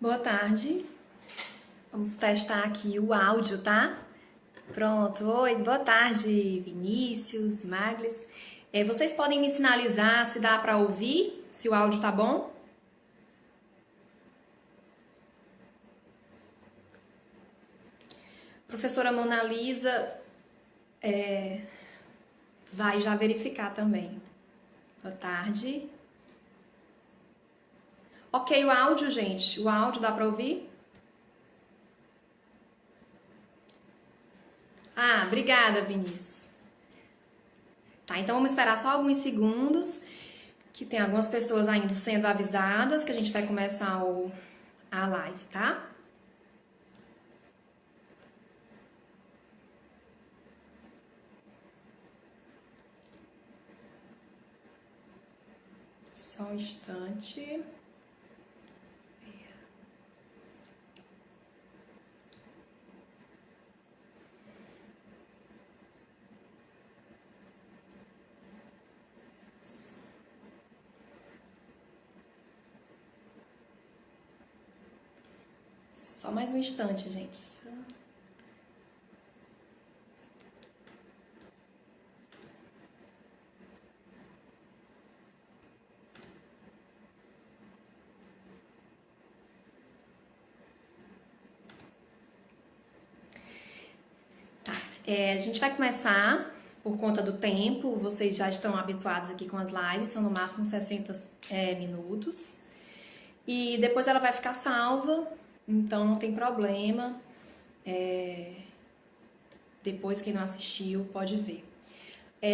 Boa tarde. Vamos testar aqui o áudio, tá? Pronto. Oi, boa tarde, Vinícius, Maglis. Vocês podem me sinalizar se dá para ouvir, se o áudio tá bom? Professora Mona Lisa vai já verificar também. Boa tarde. Ok, o áudio, gente. O áudio dá para ouvir? Ah, obrigada, Vinícius. Tá, então vamos esperar só alguns segundos, que tem algumas pessoas ainda sendo avisadas, que a gente vai começar a live, tá? Só um instante. Só mais um instante, gente. Tá. A gente vai começar por conta do tempo. Vocês já estão habituados aqui com as lives, são no máximo 60 minutos. E depois ela vai ficar salva, então não tem problema. Depois quem não assistiu pode ver.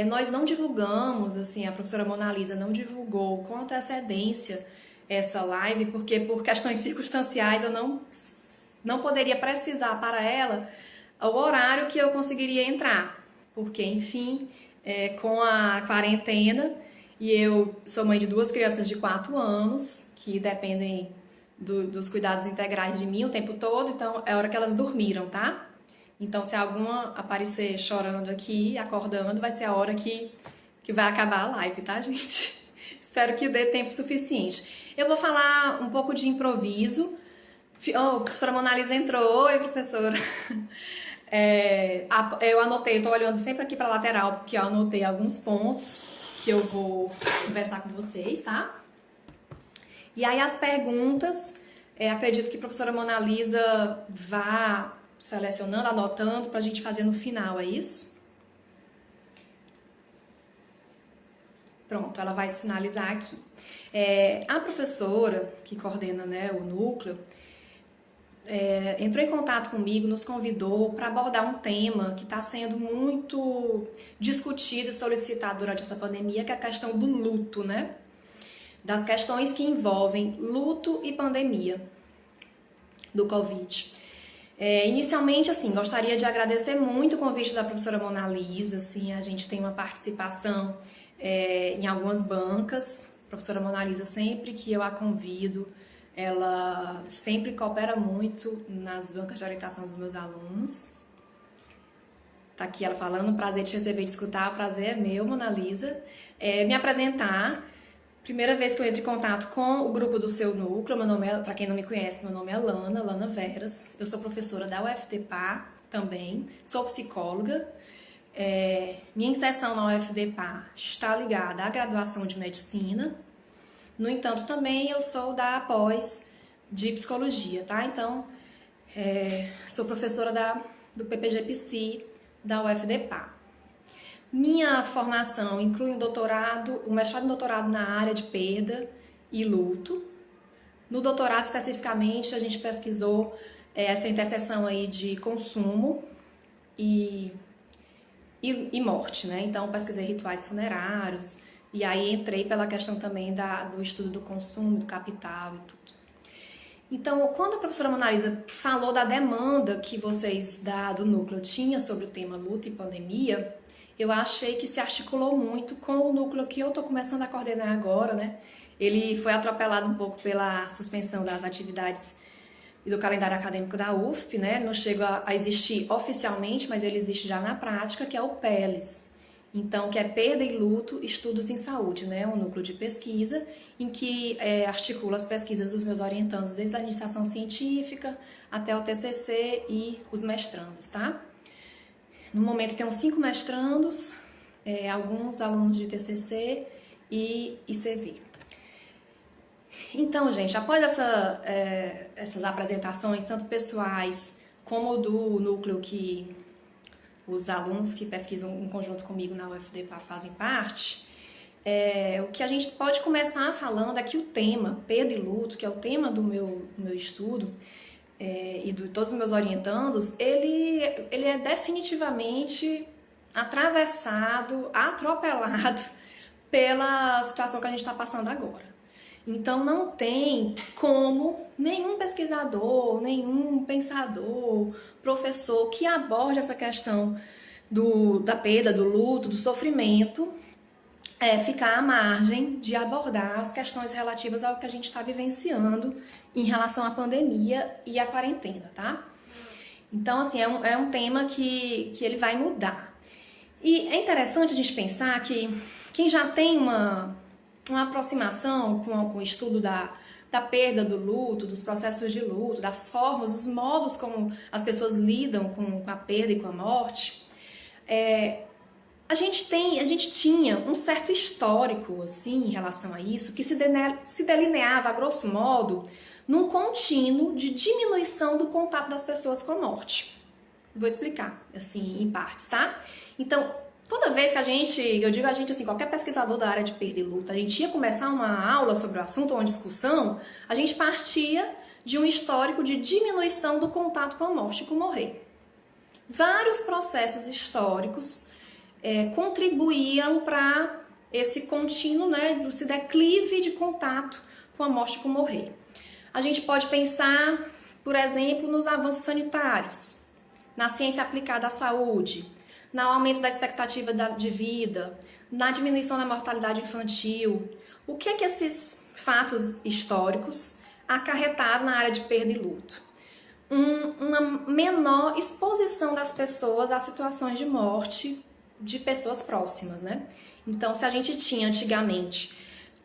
Nós não divulgamos, assim, a professora Mona Lisa não divulgou com antecedência essa live, porque por questões circunstanciais eu não poderia precisar para ela o horário que eu conseguiria entrar. Porque, enfim, com a quarentena, e eu sou mãe de duas crianças de 4 anos, que dependem dos cuidados integrais de mim o tempo todo, então é a hora que elas dormiram, tá? Então, se alguma aparecer chorando aqui, acordando, vai ser a hora que vai acabar a live, tá, gente? Espero que dê tempo suficiente. Eu vou falar um pouco de improviso. Oh, a professora Mona Lisa entrou. Oi, professora. Eu anotei, eu tô olhando sempre aqui pra lateral, porque eu anotei alguns pontos que eu vou conversar com vocês, tá? E aí as perguntas, acredito que a professora Mona Lisa vá selecionando, anotando pra gente fazer no final, é isso? Pronto, ela vai sinalizar aqui. A professora que coordena, né, o núcleo entrou em contato comigo, nos convidou para abordar um tema que está sendo muito discutido e solicitado durante essa pandemia, que é a questão do luto, né? Das questões que envolvem luto e pandemia do Covid. Inicialmente, assim, gostaria de agradecer muito o convite da professora Mona Lisa, assim, a gente tem uma participação em algumas bancas. A professora Mona Lisa, sempre que eu a convido, ela sempre coopera muito nas bancas de orientação dos meus alunos. Tá aqui ela falando, prazer de receber e de escutar, o prazer é meu, Mona Lisa. Me apresentar, primeira vez que eu entro em contato com o grupo do seu núcleo, meu nome para quem não me conhece, meu nome é Lana Veras, eu sou professora da UFDPA também, sou psicóloga. Minha inserção na UFDPA está ligada à graduação de medicina. No entanto, também eu sou da pós de psicologia, tá? Então, sou professora do PPG Psi da UFDPA. Minha formação inclui o mestrado e doutorado na área de perda e luto. No doutorado, especificamente, a gente pesquisou essa interseção aí de consumo e morte, né? Então, pesquisei rituais funerários, e aí entrei pela questão também do estudo do consumo, do capital e tudo. Então, quando a professora Mona Lisa falou da demanda que vocês do núcleo tinham sobre o tema luto e pandemia, eu achei que se articulou muito com o núcleo que eu estou começando a coordenar agora, né? Ele foi atropelado um pouco pela suspensão das atividades e do calendário acadêmico da UFP, né? Não chega a existir oficialmente, mas ele existe já na prática, que é o PELES. Então, que é Perda e Luto, Estudos em Saúde, né? Um núcleo de pesquisa em que articula as pesquisas dos meus orientandos desde a iniciação científica até o TCC e os mestrandos, tá? No momento tem uns 5 mestrandos, alguns alunos de TCC e ICV. Então, gente, após essas apresentações, tanto pessoais como do núcleo que os alunos que pesquisam em conjunto comigo na UFD fazem parte, o que a gente pode começar falando é que o tema perda e luto, que é o tema do meu estudo e de todos os meus orientandos, ele é definitivamente atravessado, atropelado pela situação que a gente está passando agora. Então, não tem como nenhum pesquisador, nenhum pensador, professor que aborde essa questão da perda, do luto, do sofrimento, ficar à margem de abordar as questões relativas ao que a gente está vivenciando em relação à pandemia e à quarentena, tá? Então, assim, é um tema que ele vai mudar. E é interessante a gente pensar que quem já tem uma aproximação com o estudo da perda, do luto, dos processos de luto, das formas, os modos como as pessoas lidam com a perda e com a morte, a gente tinha um certo histórico assim, em relação a isso, que se delineava, a grosso modo, num contínuo de diminuição do contato das pessoas com a morte. Vou explicar, assim, em partes, tá? Então, toda vez que eu digo a gente assim, qualquer pesquisador da área de perda e luto, a gente ia começar uma aula sobre o assunto, ou uma discussão, a gente partia de um histórico de diminuição do contato com a morte e com o morrer. Vários processos históricos contribuíam para esse contínuo, né, esse declive de contato com a morte e com o morrer. A gente pode pensar, por exemplo, nos avanços sanitários, na ciência aplicada à saúde, no aumento da expectativa de vida, na diminuição da mortalidade infantil. O que é que esses fatos históricos acarretaram na área de perda e luto? Uma menor exposição das pessoas a situações de morte de pessoas próximas, né? Então, se a gente tinha antigamente,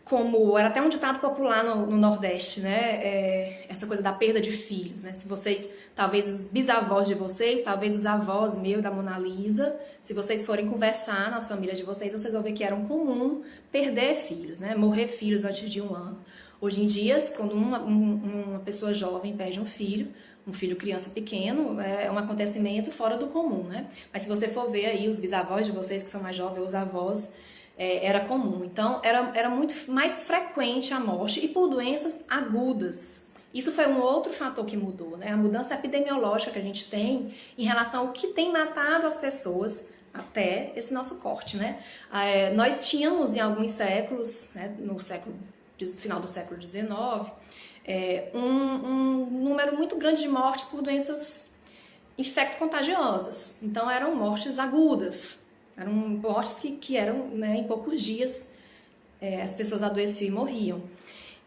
como era até um ditado popular no Nordeste, né? Essa coisa da perda de filhos, né? Se vocês, talvez os bisavós de vocês, talvez os avós meu, da Mona Lisa, se vocês forem conversar nas famílias de vocês, vocês vão ver que era comum perder filhos, né? Morrer filhos antes de 1 ano. Hoje em dia, quando uma pessoa jovem perde um filho criança pequeno, é um acontecimento fora do comum, né? Mas se você for ver aí os bisavós de vocês que são mais jovens, os avós, era comum. Então, era muito mais frequente a morte e por doenças agudas. Isso foi um outro fator que mudou, né? A mudança epidemiológica que a gente tem em relação ao que tem matado as pessoas até esse nosso corte, né? Nós tínhamos em alguns séculos, né, final do século XIX, um número muito grande de mortes por doenças infecto-contagiosas. Então, eram mortes agudas. Eram mortes que eram, né, em poucos dias, as pessoas adoeciam e morriam.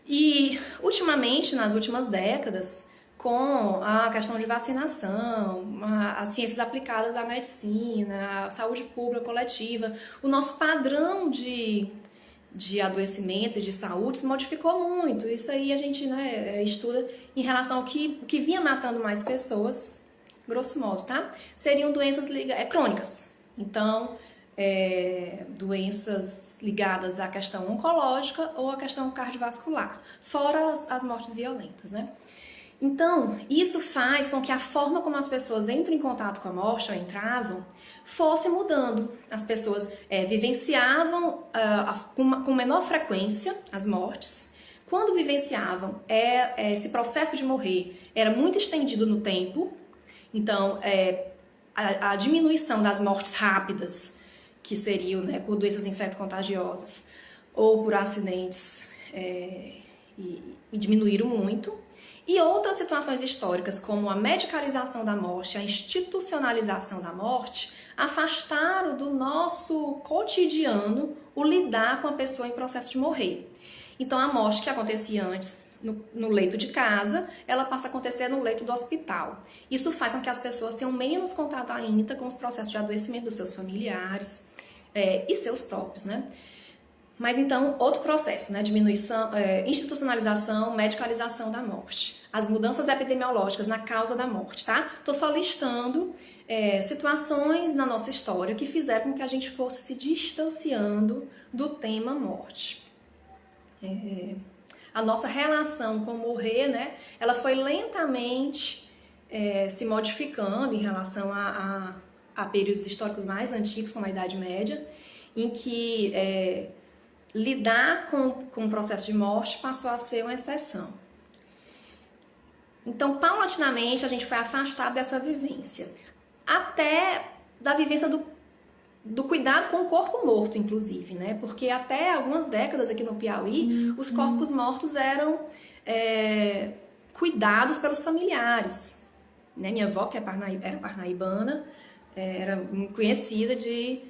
E, ultimamente, nas últimas décadas, com a questão de vacinação, as ciências aplicadas à medicina, a saúde pública coletiva, o nosso padrão de adoecimentos e de saúde se modificou muito. Isso aí a gente, né, estuda em relação ao que vinha matando mais pessoas, grosso modo, tá? Seriam doenças crônicas. Então, doenças ligadas à questão oncológica ou à questão cardiovascular, fora as mortes violentas, né? Então, isso faz com que a forma como as pessoas entram em contato com a morte, ou entravam, fosse mudando. As pessoas vivenciavam com menor frequência as mortes. Quando vivenciavam, esse processo de morrer era muito estendido no tempo. Então, a diminuição das mortes rápidas, que seriam, né, por doenças infecto-contagiosas ou por acidentes, e diminuíram muito. E outras situações históricas, como a medicalização da morte, a institucionalização da morte, afastaram do nosso cotidiano o lidar com a pessoa em processo de morrer. Então, a morte que acontecia antes no leito de casa, ela passa a acontecer no leito do hospital. Isso faz com que as pessoas tenham menos contato ainda com os processos de adoecimento dos seus familiares, e seus próprios, né? Mas então, outro processo, né? Diminuição, institucionalização, medicalização da morte. As mudanças epidemiológicas na causa da morte, tá? Tô só listando situações na nossa história que fizeram com que a gente fosse se distanciando do tema morte. A nossa relação com morrer, né? Ela foi lentamente se modificando em relação a períodos históricos mais antigos, como a Idade Média, em que lidar com o processo de morte passou a ser uma exceção. Então, paulatinamente, a gente foi afastado dessa vivência. Até da vivência do cuidado com o corpo morto, inclusive, né? Porque até algumas décadas aqui no Piauí, os corpos mortos eram cuidados pelos familiares. Né? Minha avó, que era parnaibana, era conhecida de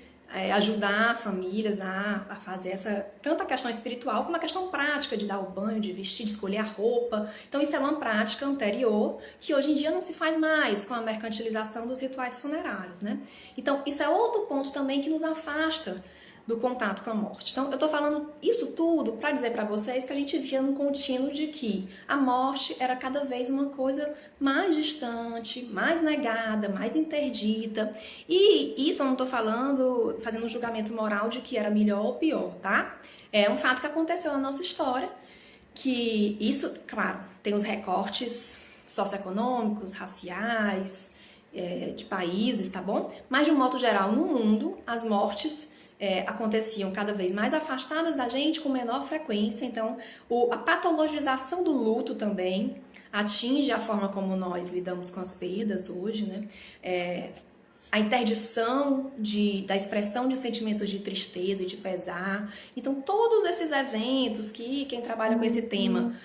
ajudar famílias a fazer tanto a questão espiritual como a questão prática de dar o banho, de vestir, de escolher a roupa. Então isso é uma prática anterior que hoje em dia não se faz mais com a mercantilização dos rituais funerários, né? Então isso é outro ponto também que nos afasta do contato com a morte. Então eu tô falando isso tudo para dizer para vocês que a gente via num contínuo de que a morte era cada vez uma coisa mais distante, mais negada, mais interdita. E isso eu não tô falando, fazendo um julgamento moral de que era melhor ou pior, tá? É um fato que aconteceu na nossa história, que isso, claro, tem os recortes socioeconômicos, raciais, de países, tá bom? Mas de um modo geral, no mundo, as mortes aconteciam cada vez mais afastadas da gente, com menor frequência. Então, a patologização do luto também atinge a forma como nós lidamos com as perdas hoje, né? A interdição da expressão de sentimentos de tristeza e de pesar. Então, todos esses eventos que quem trabalha com esse tema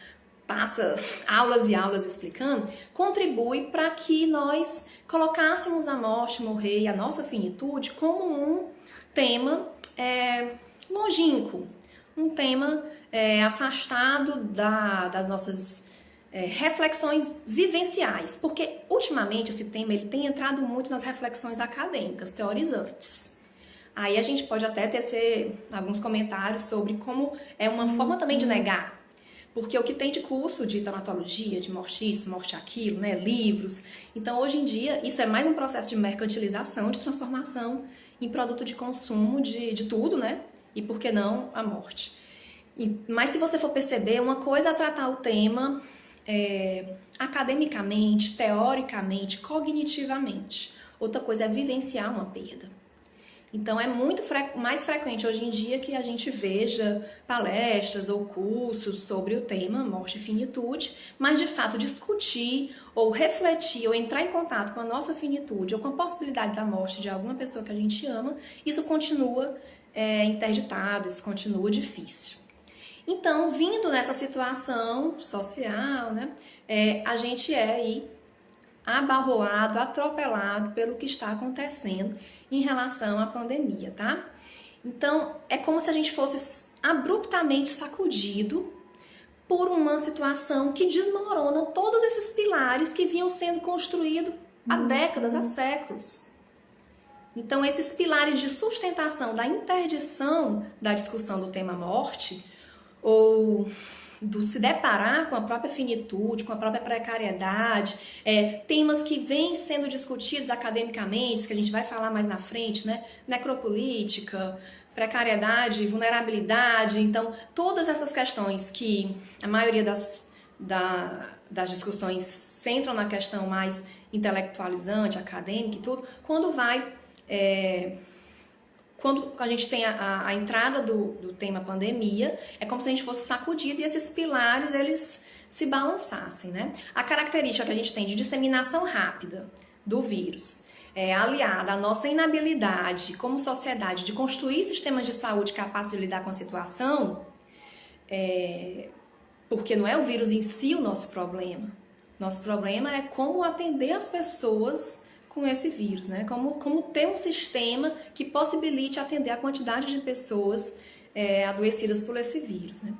passa aulas e aulas explicando, contribui para que nós colocássemos a morte, morrer e a nossa finitude como um tema longínquo, um tema afastado das nossas reflexões vivenciais, porque ultimamente esse tema ele tem entrado muito nas reflexões acadêmicas, teorizantes. Aí a gente pode até tecer alguns comentários sobre como é uma forma também de negar, porque o que tem de curso de tanatologia, de morte isso, morte aquilo, né, livros. Então, hoje em dia, isso é mais um processo de mercantilização, de transformação em produto de consumo de tudo, né? E por que não a morte? Mas se você for perceber, uma coisa é tratar o tema academicamente, teoricamente, cognitivamente. Outra coisa é vivenciar uma perda. Então, é muito mais frequente hoje em dia que a gente veja palestras ou cursos sobre o tema morte e finitude, mas de fato discutir ou refletir ou entrar em contato com a nossa finitude ou com a possibilidade da morte de alguma pessoa que a gente ama, isso continua interditado, isso continua difícil. Então, vindo nessa situação social, né, a gente aí abarroado, atropelado pelo que está acontecendo em relação à pandemia, tá? Então, é como se a gente fosse abruptamente sacudido por uma situação que desmorona todos esses pilares que vinham sendo construídos há décadas, há séculos. Então, esses pilares de sustentação da interdição da discussão do tema morte, ou do se deparar com a própria finitude, com a própria precariedade, temas que vêm sendo discutidos academicamente, que a gente vai falar mais na frente, né? Necropolítica, precariedade, vulnerabilidade. Então, todas essas questões que a maioria das discussões centram na questão mais intelectualizante, acadêmica e tudo, quando a gente tem a entrada do tema pandemia, é como se a gente fosse sacudido e esses pilares, eles se balançassem, né? A característica que a gente tem de disseminação rápida do vírus, aliada à nossa inabilidade como sociedade de construir sistemas de saúde capazes de lidar com a situação, porque não é o vírus em si o nosso problema. Nosso problema é como atender as pessoas com esse vírus, né? Como ter um sistema que possibilite atender a quantidade de pessoas adoecidas por esse vírus, né?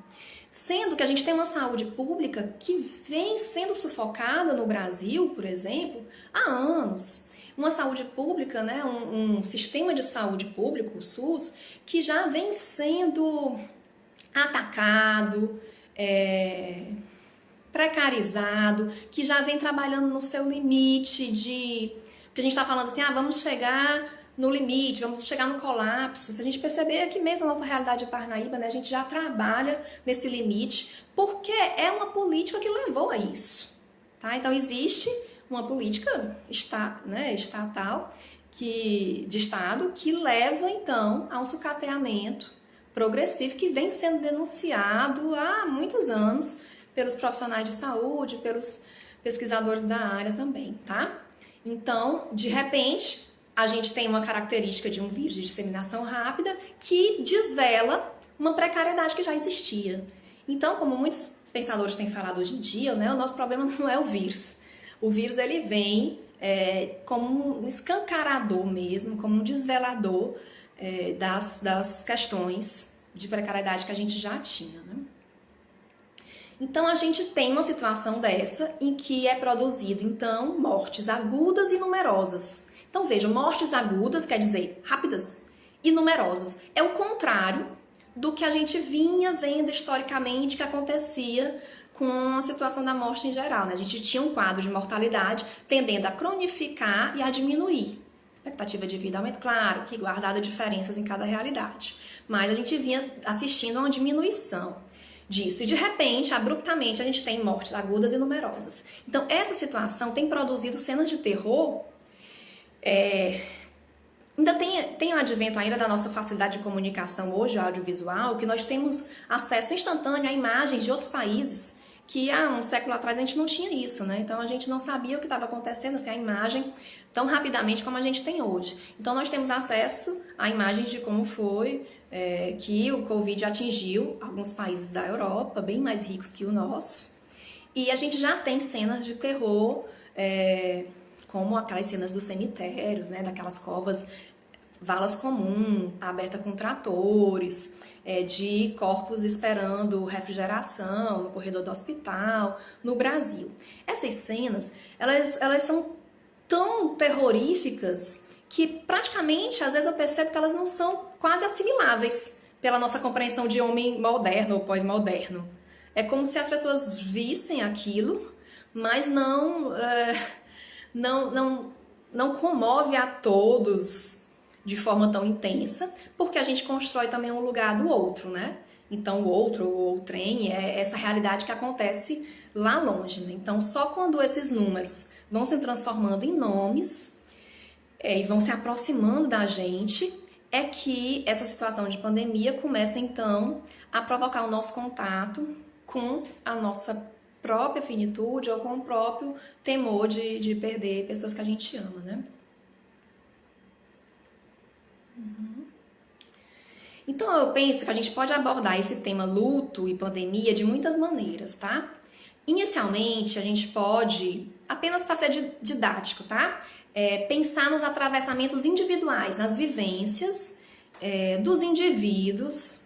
Sendo que a gente tem uma saúde pública que vem sendo sufocada no Brasil, por exemplo, há anos. uma saúde pública, né, um sistema de saúde público, o SUS, que já vem sendo atacado, precarizado, que já vem trabalhando no seu limite de... Porque a gente está falando assim, vamos chegar no limite, vamos chegar no colapso. Se a gente perceber aqui mesmo a nossa realidade de Parnaíba, né, a gente já trabalha nesse limite, porque é uma política que levou a isso. Tá? Então existe uma política estatal, de Estado, que leva então a um sucateamento progressivo que vem sendo denunciado há muitos anos pelos profissionais de saúde, pelos pesquisadores da área também, tá? Então, de repente, a gente tem uma característica de um vírus de disseminação rápida que desvela uma precariedade que já existia. Então, como muitos pensadores têm falado hoje em dia, né, o nosso problema não é o vírus. O vírus, ele vem como um escancarador mesmo, como um desvelador das questões de precariedade que a gente já tinha, né? Então, a gente tem uma situação dessa em que é produzido, então, mortes agudas e numerosas. Então, veja, mortes agudas quer dizer rápidas e numerosas. É o contrário do que a gente vinha vendo historicamente que acontecia com a situação da morte em geral, né? A gente tinha um quadro de mortalidade tendendo a cronificar e a diminuir. Expectativa de vida aumenta, claro, que guardada diferenças em cada realidade. Mas a gente vinha assistindo a uma diminuição disso. E de repente, abruptamente, a gente tem mortes agudas e numerosas. Então, essa situação tem produzido cenas de terror. Ainda tem o advento ainda da nossa facilidade de comunicação hoje, audiovisual, que nós temos acesso instantâneo a imagens de outros países, que há um século atrás a gente não tinha isso, né? Então, a gente não sabia o que estava acontecendo, assim, a imagem tão rapidamente como a gente tem hoje. Então, nós temos acesso a imagens de como foi que o Covid atingiu alguns países da Europa, bem mais ricos que o nosso. E a gente já tem cenas de terror, como aquelas cenas dos cemitérios, né? Daquelas covas, valas comuns, aberta com tratores, de corpos esperando refrigeração no corredor do hospital, no Brasil. Essas cenas, elas são tão terroríficas que praticamente, às vezes eu percebo que elas não são quase assimiláveis pela nossa compreensão de homem moderno ou pós-moderno. É como se as pessoas vissem aquilo, mas não comove a todos de forma tão intensa, porque a gente constrói também um lugar do outro, né? Então, o outro, ou o trem, é essa realidade que acontece lá longe, né? Então, só quando esses números vão se transformando em nomes e vão se aproximando da gente, é que essa situação de pandemia começa, então, a provocar o nosso contato com a nossa própria finitude ou com o próprio temor de perder pessoas que a gente ama, né? Então, eu penso que a gente pode abordar esse tema luto e pandemia de muitas maneiras, tá? Inicialmente, a gente pode, apenas para ser didático, tá? Pensar nos atravessamentos individuais, nas vivências dos indivíduos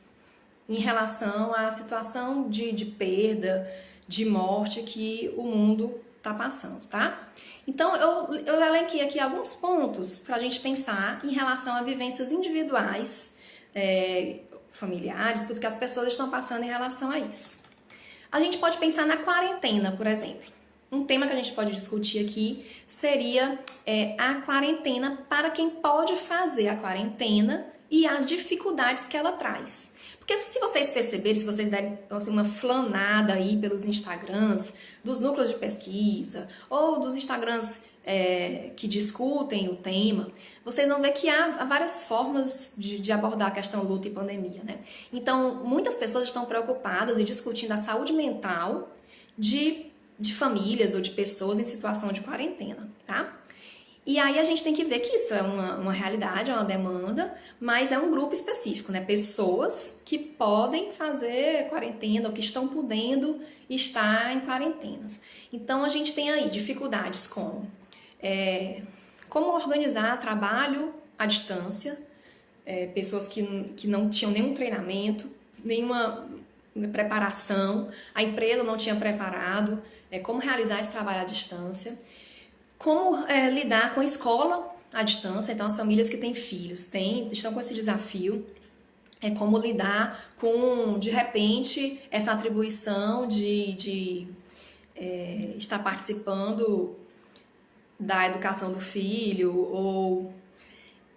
em relação à situação de perda, de morte que o mundo está passando, tá? Então, eu elenquei aqui alguns pontos para a gente pensar em relação a vivências individuais, familiares, tudo que as pessoas estão passando em relação a isso. A gente pode pensar na quarentena, por exemplo. Um tema que a gente pode discutir aqui seria a quarentena para quem pode fazer a quarentena e as dificuldades que ela traz. Porque se vocês perceberem, se vocês derem uma flanada aí pelos Instagrams dos núcleos de pesquisa ou dos Instagrams que discutem o tema, vocês vão ver que há várias formas de abordar a questão luto e pandemia, né? Então, muitas pessoas estão preocupadas e discutindo a saúde mental de famílias ou de pessoas em situação de quarentena, tá? E aí a gente tem que ver que isso é uma realidade, é uma demanda, mas é um grupo específico, né? Pessoas que podem fazer quarentena ou que estão podendo estar em quarentenas. Então a gente tem aí dificuldades como organizar trabalho à distância, pessoas que não tinham nenhum treinamento, nenhuma preparação, a empresa não tinha preparado como realizar esse trabalho à distância. Como lidar com a escola à distância. Então, as famílias que têm filhos estão com esse desafio. Como lidar com, de repente, essa atribuição de estar participando da educação do filho ou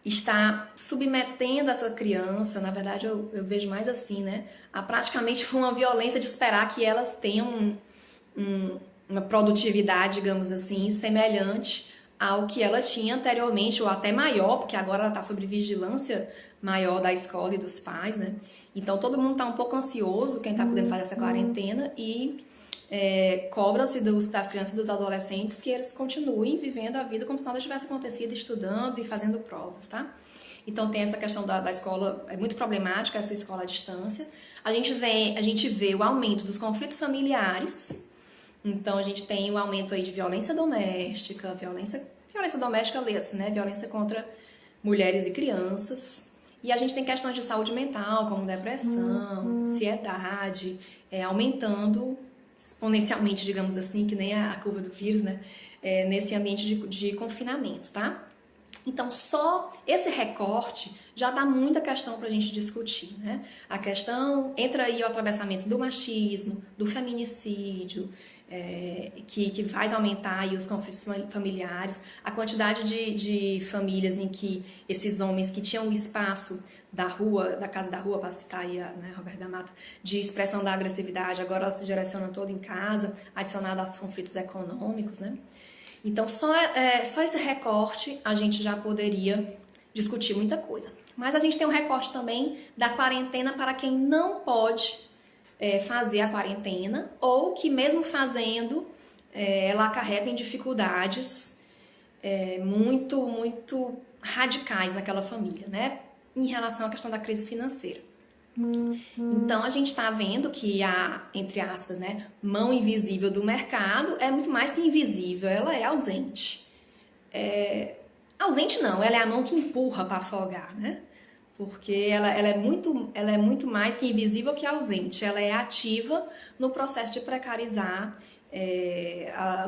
está submetendo essa criança, na verdade eu vejo mais assim, né, a praticamente uma violência de esperar que elas tenham uma produtividade, digamos assim, semelhante ao que ela tinha anteriormente, ou até maior, porque agora ela está sob vigilância maior da escola e dos pais, né? Então todo mundo está um pouco ansioso, quem está podendo fazer essa quarentena, e cobra-se das crianças e dos adolescentes que eles continuem vivendo a vida como se nada tivesse acontecido, estudando e fazendo provas, tá? Então tem essa questão da escola, é muito problemática essa escola à distância. A gente vê o aumento dos conflitos familiares. Então a gente tem o aumento aí de violência doméstica, violência doméstica, lê-se, né? Violência contra mulheres e crianças. E a gente tem questões de saúde mental, como depressão, ansiedade, aumentando exponencialmente, digamos assim, que nem a curva do vírus, né? Nesse ambiente de confinamento, tá? Então, só esse recorte já dá muita questão para a gente discutir, né? A questão, entra aí o atravessamento do machismo, do feminicídio, que vai aumentar aí os conflitos familiares, a quantidade de famílias em que esses homens que tinham o espaço da rua, da casa da rua, para citar aí Roberto da Mata, de expressão da agressividade, agora ela se direciona toda em casa, adicionado aos conflitos econômicos, né? Então, só esse recorte a gente já poderia discutir muita coisa. Mas a gente tem um recorte também da quarentena para quem não pode fazer a quarentena, ou que mesmo fazendo, ela acarreta em dificuldades muito, muito radicais naquela família, né? Em relação à questão da crise financeira. Então, a gente está vendo que a, entre aspas, né, mão invisível do mercado é muito mais que invisível, ela é ausente. Ausente não, ela é a mão que empurra para afogar, né? Porque ela é muito mais que invisível que ausente. Ela é ativa no processo de precarizar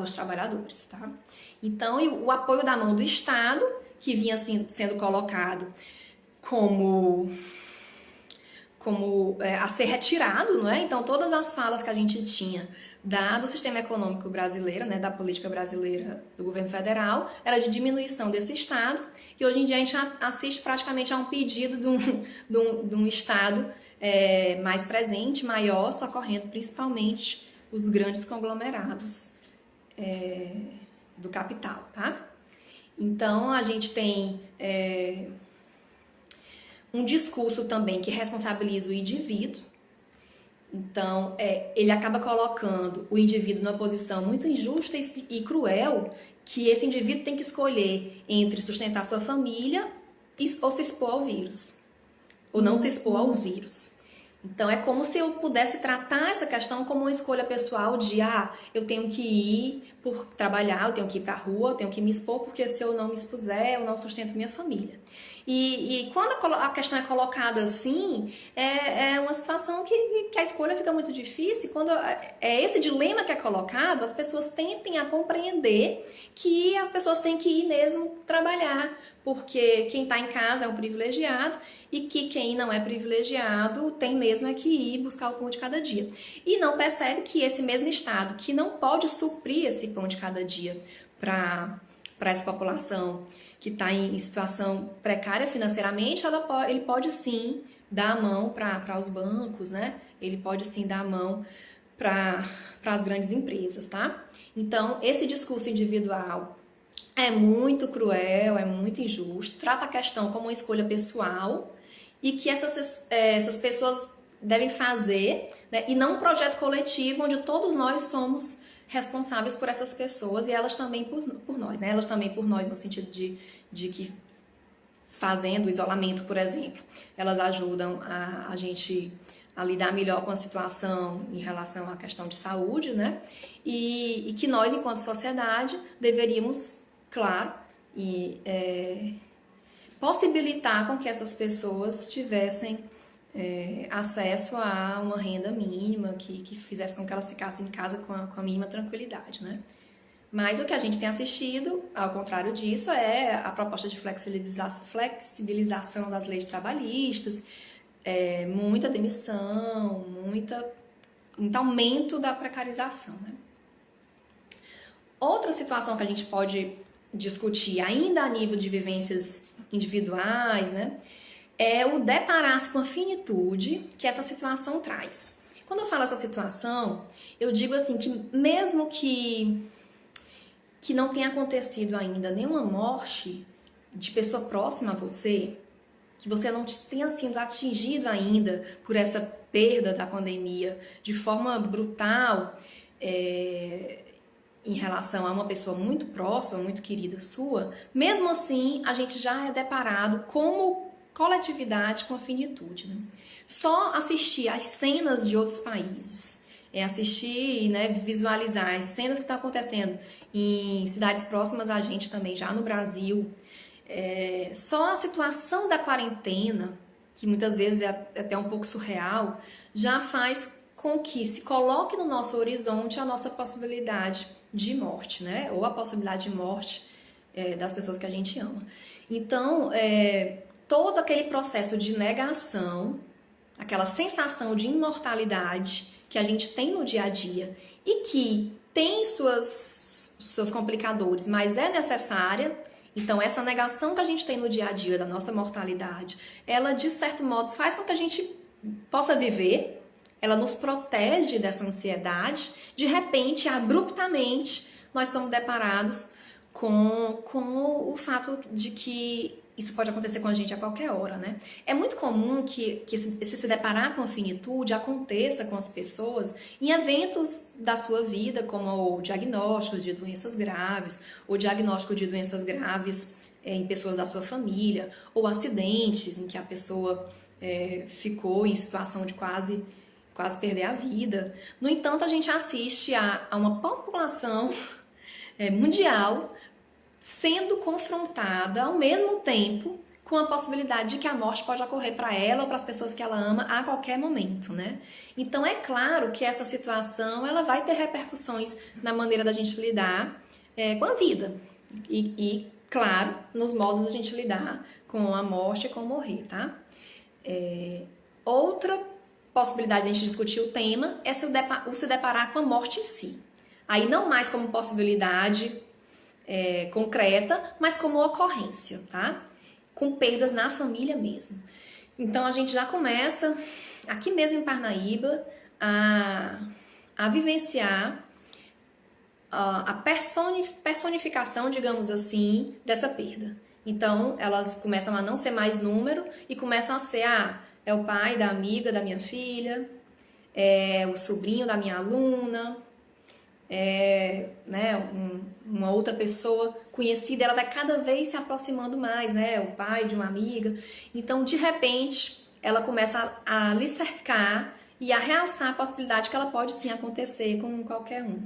os trabalhadores, tá? Então, o apoio da mão do Estado, que vinha assim, sendo colocado como a ser retirado, não é? Então, todas as falas que a gente tinha do sistema econômico brasileiro, né, da política brasileira do governo federal, era de diminuição desse Estado, e hoje em dia a gente assiste praticamente a um pedido de um Estado mais presente, maior, socorrendo principalmente os grandes conglomerados do capital, tá? Então, a gente tem um discurso também que responsabiliza o indivíduo. Então, ele acaba colocando o indivíduo numa posição muito injusta e cruel, que esse indivíduo tem que escolher entre sustentar sua família ou se expor ao vírus, ou não se expor ao vírus. Então, é como se eu pudesse tratar essa questão como uma escolha pessoal de, eu tenho que ir por trabalhar, eu tenho que ir para a rua, eu tenho que me expor, porque se eu não me expuser, eu não sustento minha família. E quando a questão é colocada assim, é uma situação que a escolha fica muito difícil. Quando é esse dilema que é colocado, as pessoas tentem a compreender que as pessoas têm que ir mesmo trabalhar, porque quem está em casa é um privilegiado e que quem não é privilegiado tem mesmo que ir buscar o pão de cada dia. E não percebe que esse mesmo Estado, que não pode suprir esse pão de cada dia para essa população que está em situação precária financeiramente, ele pode sim dar a mão para os bancos, né? Ele pode sim dar a mão para as grandes empresas, tá? Então, esse discurso individual é muito cruel, é muito injusto, trata a questão como uma escolha pessoal e que essas pessoas devem fazer, né? E não um projeto coletivo onde todos nós somos responsáveis por essas pessoas e elas também por nós, né? Elas também por nós no sentido de que fazendo o isolamento, por exemplo, elas ajudam a gente a lidar melhor com a situação em relação à questão de saúde, né? E que nós, enquanto sociedade, deveríamos, claro, possibilitar com que essas pessoas tivessem acesso a uma renda mínima que fizesse com que elas ficassem em casa com a mínima tranquilidade, né? Mas o que a gente tem assistido, ao contrário disso, é a proposta de flexibilização das leis trabalhistas, muita demissão, muito aumento da precarização, né? Outra situação que a gente pode discutir, ainda a nível de vivências individuais, né, é o deparar-se com a finitude que essa situação traz. Quando eu falo essa situação, eu digo assim que mesmo que não tenha acontecido ainda nenhuma morte de pessoa próxima a você, que você não tenha sido atingido ainda por essa perda da pandemia de forma brutal, em relação a uma pessoa muito próxima, muito querida sua, mesmo assim a gente já é deparado como coletividade com a finitude, né? Só assistir às cenas de outros países, assistir, né, visualizar as cenas que estão acontecendo em cidades próximas a gente também, já no Brasil, só a situação da quarentena, que muitas vezes é até um pouco surreal, já faz com que se coloque no nosso horizonte a nossa possibilidade de morte, né? Ou a possibilidade de morte das pessoas que a gente ama. Então, todo aquele processo de negação, aquela sensação de imortalidade que a gente tem no dia a dia e que tem seus complicadores, mas é necessária. Então, essa negação que a gente tem no dia a dia da nossa mortalidade, ela, de certo modo, faz com que a gente possa viver, ela nos protege dessa ansiedade. De repente, abruptamente, nós somos deparados com o fato de que isso pode acontecer com a gente a qualquer hora, né? É muito comum que se deparar com a finitude aconteça com as pessoas em eventos da sua vida, como o diagnóstico de doenças graves, ou diagnóstico de doenças graves em pessoas da sua família, ou acidentes em que a pessoa ficou em situação de quase perder a vida. No entanto, a gente assiste a uma população mundial sendo confrontada ao mesmo tempo com a possibilidade de que a morte pode ocorrer para ela ou para as pessoas que ela ama a qualquer momento, né? Então é claro que essa situação ela vai ter repercussões na maneira da gente lidar com a vida e claro, nos modos da gente lidar com a morte e com o morrer, tá? Outra possibilidade de a gente discutir o tema é se deparar com a morte em si. Aí não mais como possibilidade concreta, mas como ocorrência, tá? Com perdas na família mesmo. Então a gente já começa, aqui mesmo em Parnaíba, a vivenciar a personificação, digamos assim, dessa perda. Então elas começam a não ser mais número e começam a ser, é o pai da amiga da minha filha, é o sobrinho da minha aluna, uma outra pessoa conhecida, ela vai cada vez se aproximando mais, né? O pai de uma amiga. Então, de repente, ela começa a lhe cercar e a realçar a possibilidade que ela pode sim acontecer com qualquer um.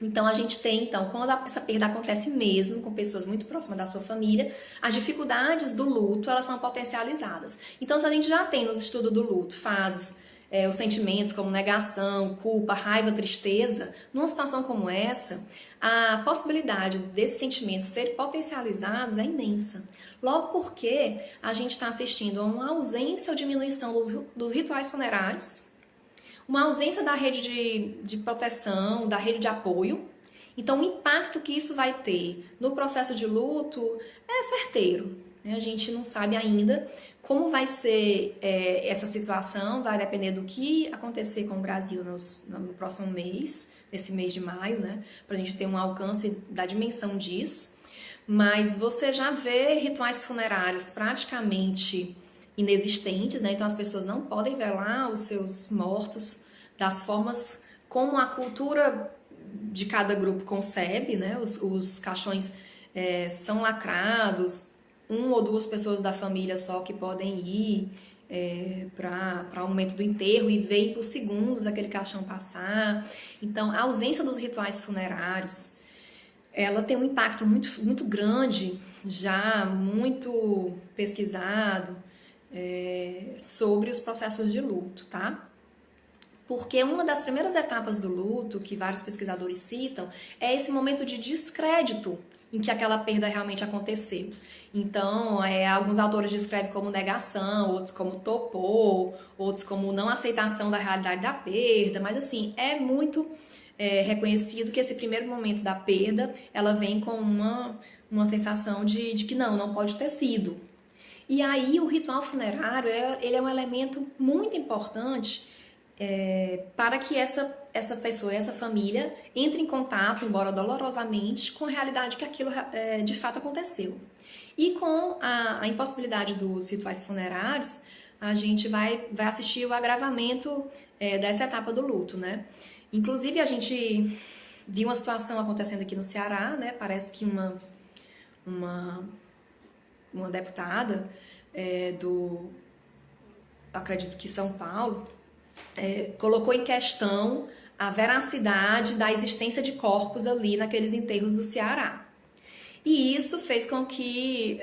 Então, a gente tem, quando essa perda acontece mesmo com pessoas muito próximas da sua família, as dificuldades do luto, elas são potencializadas. Então, se a gente já tem nos estudos do luto fases, os sentimentos como negação, culpa, raiva, tristeza, numa situação como essa, a possibilidade desses sentimentos serem potencializados é imensa. Logo porque a gente está assistindo a uma ausência ou diminuição dos rituais funerários, uma ausência da rede de proteção, da rede de apoio. Então, o impacto que isso vai ter no processo de luto é certeiro. A gente não sabe ainda como vai ser essa situação, vai depender do que acontecer com o Brasil no próximo mês, nesse mês de maio, né? Para a gente ter um alcance da dimensão disso. Mas você já vê rituais funerários praticamente inexistentes, né? Então as pessoas não podem velar os seus mortos das formas como a cultura de cada grupo concebe, né? Os caixões são lacrados, 1 ou 2 pessoas da família só que podem ir para o momento do enterro e ver por segundos aquele caixão passar. Então, a ausência dos rituais funerários, ela tem um impacto muito, muito grande, já muito pesquisado, sobre os processos de luto, tá? Porque uma das primeiras etapas do luto, que vários pesquisadores citam, é esse momento de descrédito em que aquela perda realmente aconteceu. Então, alguns autores descrevem como negação, outros como topor, outros como não aceitação da realidade da perda, mas assim, é muito reconhecido que esse primeiro momento da perda, ela vem com uma sensação de que não pode ter sido. E aí o ritual funerário, ele é um elemento muito importante para que essa pessoa, essa família, entre em contato, embora dolorosamente, com a realidade que aquilo de fato aconteceu. E com a impossibilidade dos rituais funerários, a gente vai assistir o agravamento dessa etapa do luto, né? Inclusive, a gente viu uma situação acontecendo aqui no Ceará, né? Parece que uma deputada acredito que São Paulo, colocou em questão a veracidade da existência de corpos ali naqueles enterros do Ceará. E isso fez com que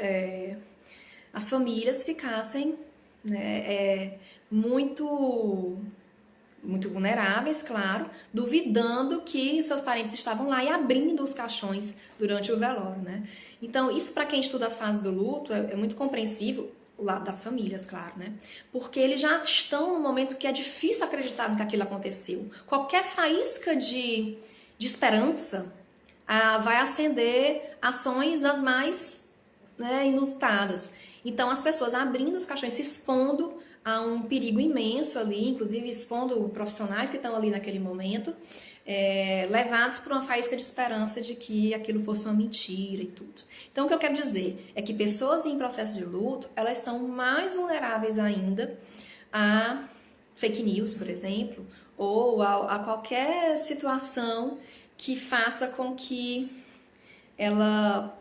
as famílias ficassem, né, muito vulneráveis, claro, duvidando que seus parentes estavam lá e abrindo os caixões durante o velório, né? Então, isso para quem estuda as fases do luto é muito compreensível, o lado das famílias, claro, né? Porque eles já estão no momento que é difícil acreditar que aquilo aconteceu. Qualquer faísca de esperança vai acender ações das mais, né, inusitadas. Então, as pessoas abrindo os caixões, se expondo a um perigo imenso ali, inclusive expondo profissionais que estão ali naquele momento, levados por uma faísca de esperança de que aquilo fosse uma mentira e tudo. Então, o que eu quero dizer é que pessoas em processo de luto, elas são mais vulneráveis ainda a fake news, por exemplo, ou a qualquer situação que faça com que ela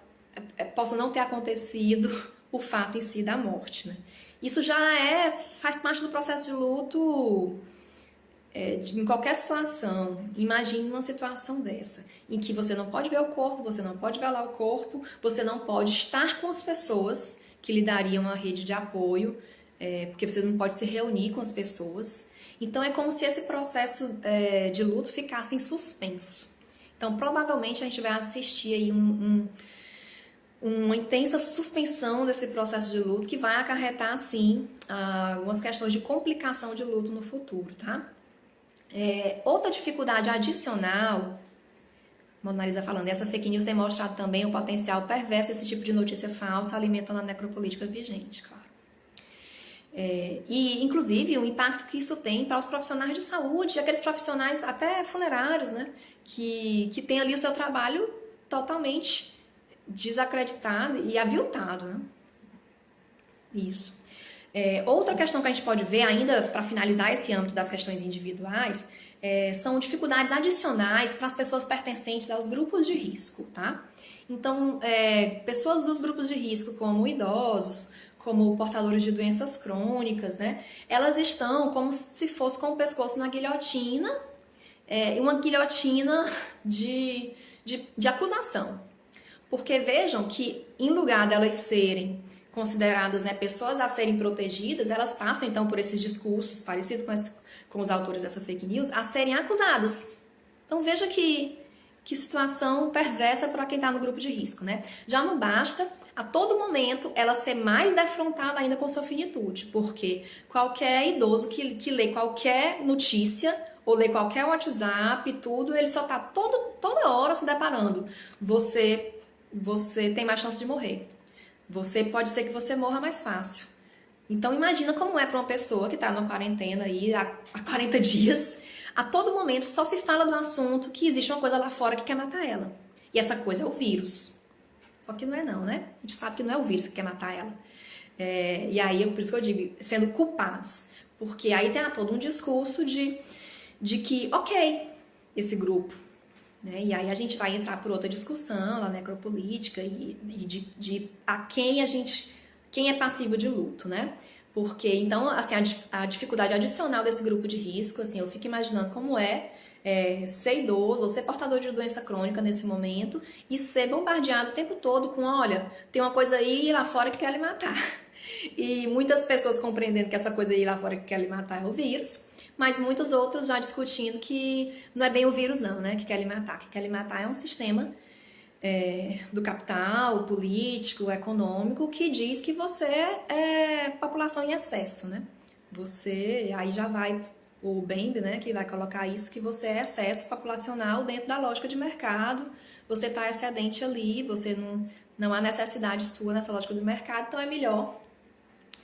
possa não ter acontecido o fato em si da morte, né? Isso já faz parte do processo de luto em qualquer situação. Imagine uma situação dessa, em que você não pode ver o corpo, você não pode velar o corpo, você não pode estar com as pessoas que lhe dariam uma rede de apoio, porque você não pode se reunir com as pessoas. Então é como se esse processo de luto ficasse em suspenso. Então provavelmente a gente vai assistir aí uma intensa suspensão desse processo de luto que vai acarretar, sim, algumas questões de complicação de luto no futuro, tá? Outra dificuldade adicional, Mona Lisa falando, essa fake news tem mostrado também o potencial perverso desse tipo de notícia falsa alimentando a necropolítica vigente, claro. E, inclusive, o impacto que isso tem para os profissionais de saúde, aqueles profissionais até funerários, né, que tem ali o seu trabalho totalmente desacreditado e aviltado, né? Isso. Outra questão que a gente pode ver, ainda para finalizar esse âmbito das questões individuais, são dificuldades adicionais para as pessoas pertencentes aos grupos de risco, tá? Então, pessoas dos grupos de risco, como idosos, como portadores de doenças crônicas, né? Elas estão como se fosse com o pescoço na guilhotina, uma guilhotina de acusação. Porque vejam que, em lugar delas serem consideradas, né, pessoas a serem protegidas, elas passam então por esses discursos parecidos com os autores dessa fake news, a serem acusadas. Então veja que situação perversa para quem está no grupo de risco, né? Já não basta, a todo momento, ela ser mais defrontada ainda com sua finitude, porque qualquer idoso que lê qualquer notícia ou lê qualquer WhatsApp, tudo, ele só está toda hora se deparando. Você tem mais chance de morrer. Pode ser que você morra mais fácil. Então imagina como é para uma pessoa que está numa quarentena aí há 40 dias, a todo momento só se fala do assunto que existe uma coisa lá fora que quer matar ela. E essa coisa é o vírus. Só que não é não, né? A gente sabe que não é o vírus que quer matar ela. E aí, por isso que eu digo, sendo culpados. Porque aí tem todo um discurso de que, ok, esse grupo, né? E aí a gente vai entrar por outra discussão, a necropolítica e de quem é passivo de luto, né? Porque, então, assim, a dificuldade adicional desse grupo de risco, assim, eu fico imaginando como ser idoso ou ser portador de doença crônica nesse momento e ser bombardeado o tempo todo com, olha, tem uma coisa aí lá fora que quer lhe matar. E muitas pessoas compreendendo que essa coisa aí lá fora que quer lhe matar é o vírus, mas muitos outros já discutindo que não é bem o vírus não, né, que quer lhe matar. Que quer lhe matar é um sistema do capital, político, econômico, que diz que você é população em excesso, né? Você, aí já vai o Bembe, né, que vai colocar isso, que você é excesso populacional dentro da lógica de mercado, você está excedente ali, você não há necessidade sua nessa lógica do mercado, então é melhor,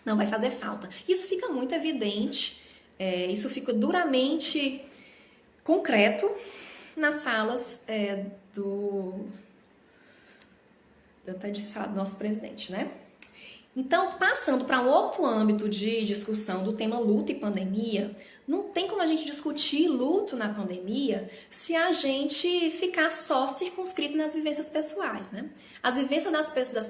não vai fazer falta. Isso fica muito evidente, isso fica duramente concreto nas falas do nosso presidente, né? Então, passando para um outro âmbito de discussão do tema luto e pandemia, não tem como a gente discutir luto na pandemia se a gente ficar só circunscrito nas vivências pessoais, né? As vivências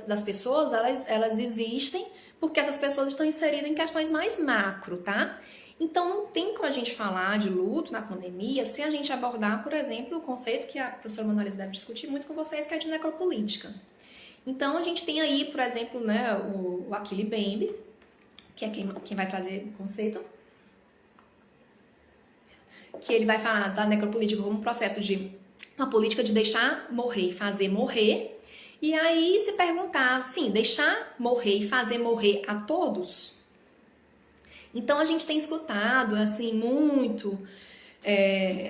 das pessoas, elas existem porque essas pessoas estão inseridas em questões mais macro, tá? Então, não tem como a gente falar de luto na pandemia sem a gente abordar, por exemplo, o conceito que a professora Mona Lisa deve discutir muito com vocês, que é de necropolítica. Então, a gente tem aí, por exemplo, né, o Achille Mbembe, que é quem vai trazer o conceito, que ele vai falar da necropolítica como um processo de uma política de deixar morrer e fazer morrer. E aí se perguntar, sim, deixar morrer e fazer morrer a todos? Então, a gente tem escutado, assim, muito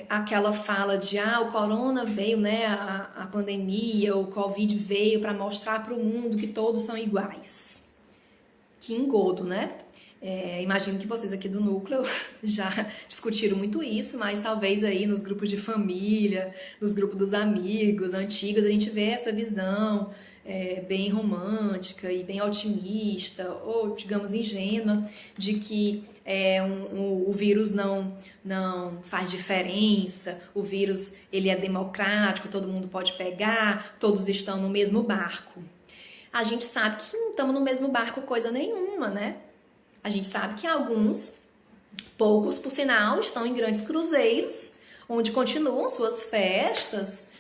aquela fala de o corona veio, né, a pandemia, o Covid veio para mostrar para o mundo que todos são iguais. Que engodo, né? Imagino que vocês aqui do núcleo já discutiram muito isso, mas talvez aí nos grupos de família, nos grupos dos amigos antigos, a gente vê essa visão bem romântica e bem otimista, ou digamos ingênua, de que o vírus não faz diferença, o vírus ele é democrático, todo mundo pode pegar, todos estão no mesmo barco. A gente sabe que não estamos no mesmo barco coisa nenhuma, né? A gente sabe que alguns, poucos por sinal, estão em grandes cruzeiros, onde continuam suas festas,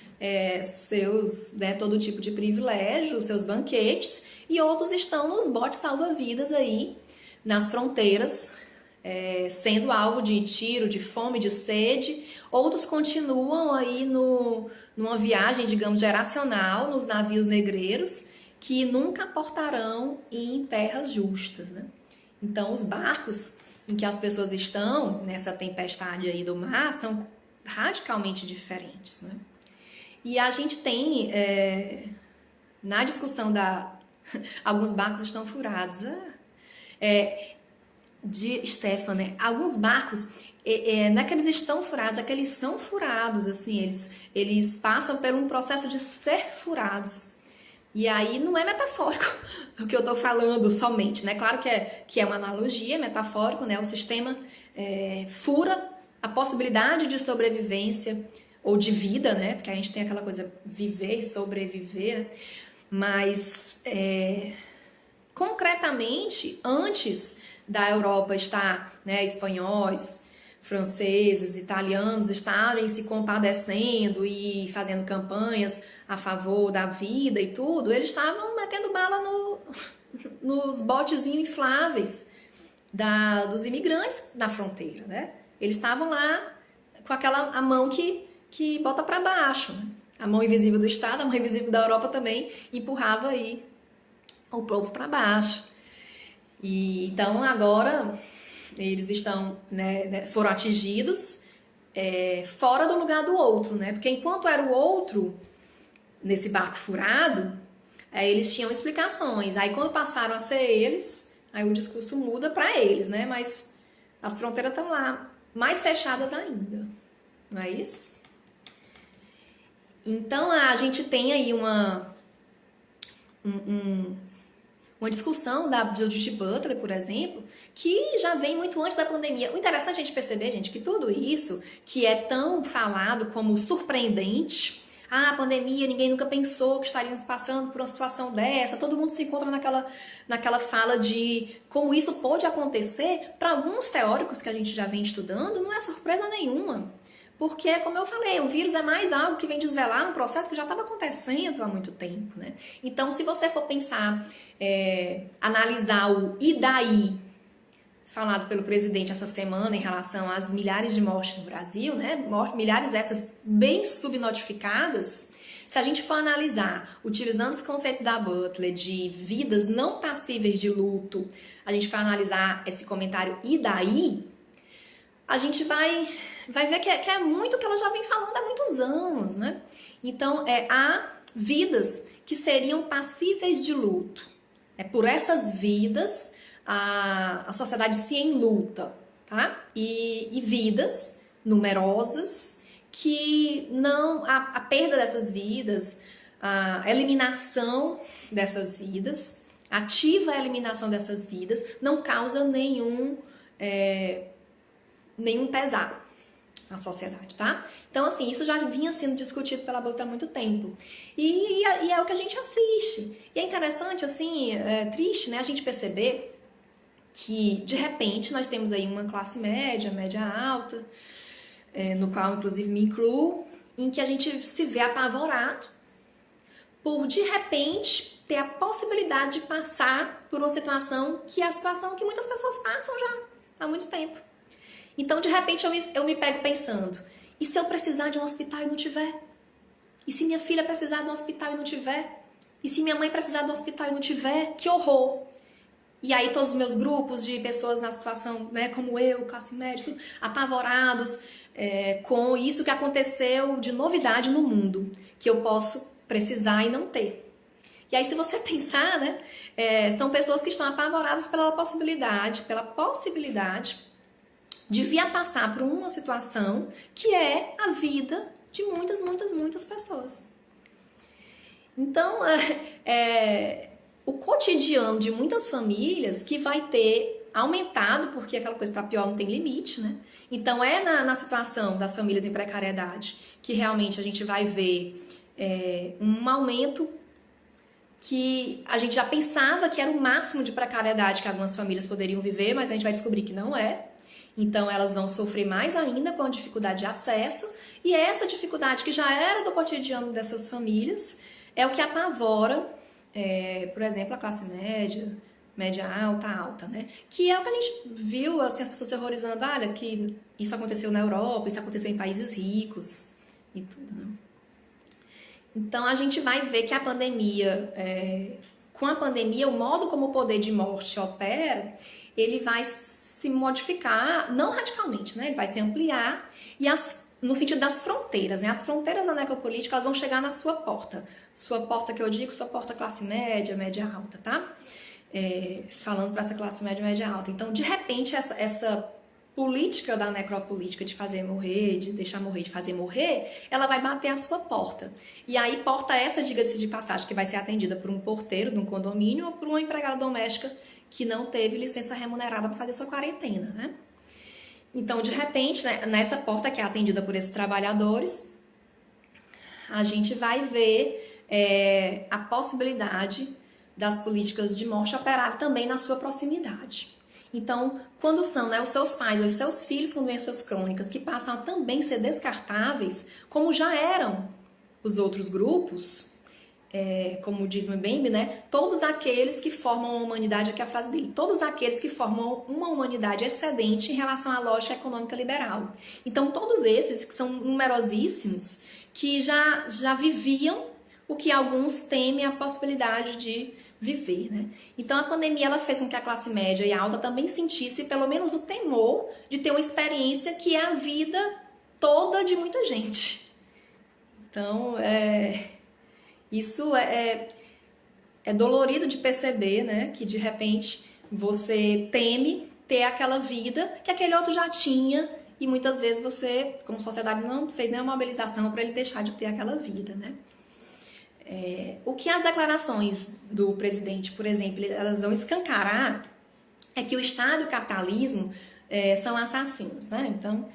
seus, né, todo tipo de privilégio, seus banquetes, e outros estão nos botes salva-vidas aí, nas fronteiras, sendo alvo de tiro, de fome, de sede. Outros continuam aí numa viagem, digamos, geracional, nos navios negreiros, que nunca portarão em terras justas, né? Então, os barcos em que as pessoas estão nessa tempestade aí do mar são radicalmente diferentes, né? E a gente tem, na discussão alguns barcos estão furados. De Stephanie, alguns barcos, não é que eles estão furados, é que eles são furados, assim, eles passam por um processo de ser furados. E aí não é metafórico o que eu tô falando somente, né? Claro que é uma analogia, metafórico, né? O sistema fura a possibilidade de sobrevivência ou de vida, né? Porque a gente tem aquela coisa viver e sobreviver, né? Mas concretamente, antes da Europa estar, né, espanhóis, franceses, italianos estarem se compadecendo e fazendo campanhas a favor da vida e tudo, eles estavam metendo bala nos botezinhos infláveis dos imigrantes na fronteira, né? Eles estavam lá com a mão que bota para baixo, né? A mão invisível do Estado, a mão invisível da Europa também empurrava aí o povo para baixo. E então agora eles estão, né, foram atingidos fora do lugar do outro, né? Porque enquanto era o outro nesse barco furado, eles tinham explicações. Aí quando passaram a ser eles, aí o discurso muda para eles, né? Mas as fronteiras estão lá mais fechadas ainda, não é isso? Então a gente tem aí uma discussão da Judith Butler, por exemplo, que já vem muito antes da pandemia. O interessante é a gente perceber, gente, que tudo isso que é tão falado como surpreendente, a pandemia, ninguém nunca pensou que estaríamos passando por uma situação dessa, todo mundo se encontra naquela fala de como isso pode acontecer. Para alguns teóricos que a gente já vem estudando, não é surpresa nenhuma. Porque, como eu falei, o vírus é mais algo que vem desvelar um processo que já estava acontecendo há muito tempo, né? Então, se você for pensar, analisar o e daí, falado pelo presidente essa semana em relação às milhares de mortes no Brasil, né? Milhares essas bem subnotificadas. Se a gente for analisar, utilizando os conceitos da Butler de vidas não passíveis de luto, a gente for analisar esse comentário e daí, a gente vai ver que é muito o que ela já vem falando há muitos anos, né? Então, há vidas que seriam passíveis de luto. Por essas vidas, a sociedade se enluta, tá? E vidas numerosas que não... A perda dessas vidas, a eliminação dessas vidas, ativa a eliminação dessas vidas, não causa nenhum pesar na sociedade, tá? Então, assim, isso já vinha sendo discutido pela Butler há muito tempo. E é o que a gente assiste. E é interessante, assim, é triste, né, a gente perceber que, de repente, nós temos aí uma classe média, média alta, no qual, inclusive, me incluo, em que a gente se vê apavorado por, de repente, ter a possibilidade de passar por uma situação que é a situação que muitas pessoas passam já há muito tempo. Então, de repente, eu me pego pensando, e se eu precisar de um hospital e não tiver? E se minha filha precisar de um hospital e não tiver? E se minha mãe precisar de um hospital e não tiver? Que horror! E aí todos os meus grupos de pessoas na situação, né, como eu, classe média, tudo, apavorados com isso que aconteceu de novidade no mundo, que eu posso precisar e não ter. E aí, se você pensar, né, são pessoas que estão apavoradas pela possibilidade de vir a passar por uma situação que é a vida de muitas, muitas, muitas pessoas. Então, o cotidiano de muitas famílias que vai ter aumentado, porque aquela coisa para pior não tem limite, né? Então, na situação das famílias em precariedade que realmente a gente vai ver um aumento que a gente já pensava que era o máximo de precariedade que algumas famílias poderiam viver, mas a gente vai descobrir que não é. Então, elas vão sofrer mais ainda com a dificuldade de acesso, e essa dificuldade que já era do cotidiano dessas famílias é o que apavora, por exemplo, a classe média, média alta, né? Que é o que a gente viu, assim, as pessoas se horrorizando, olha, que isso aconteceu na Europa, isso aconteceu em países ricos e tudo, né? Então, a gente vai ver que a pandemia, com a pandemia, o modo como o poder de morte opera, ele vai se modificar, não radicalmente, né? Ele vai se ampliar e no sentido das fronteiras, né? As fronteiras da necropolítica, elas vão chegar na sua porta. Sua porta que eu digo, sua porta classe média, média alta, tá? Falando para essa classe média, média alta. Então, de repente, essa política da necropolítica de fazer morrer, de deixar morrer, de fazer morrer, ela vai bater a sua porta. E aí, porta essa, diga-se de passagem, que vai ser atendida por um porteiro de um condomínio ou por uma empregada doméstica que não teve licença remunerada para fazer sua quarentena, né? Então, de repente, né, nessa porta que é atendida por esses trabalhadores, a gente vai ver a possibilidade das políticas de morte operar também na sua proximidade. Então, quando são, né, os seus pais ou os seus filhos com doenças crônicas que passam a também ser descartáveis, como já eram os outros grupos, como diz Mbembe, né, todos aqueles que formam uma humanidade, aqui é a frase dele, todos aqueles que formam uma humanidade excedente em relação à lógica econômica liberal. Então, todos esses, que são numerosíssimos, que já viviam o que alguns temem a possibilidade de viver, né? Então, a pandemia ela fez com que a classe média e alta também sentisse pelo menos o temor de ter uma experiência que é a vida toda de muita gente. Então, isso é dolorido de perceber, né? Que de repente você teme ter aquela vida que aquele outro já tinha e muitas vezes você, como sociedade, não fez nenhuma mobilização para ele deixar de ter aquela vida, né? O que as declarações do presidente, por exemplo, elas vão escancarar é que o Estado e o capitalismo são assassinos, né? Então,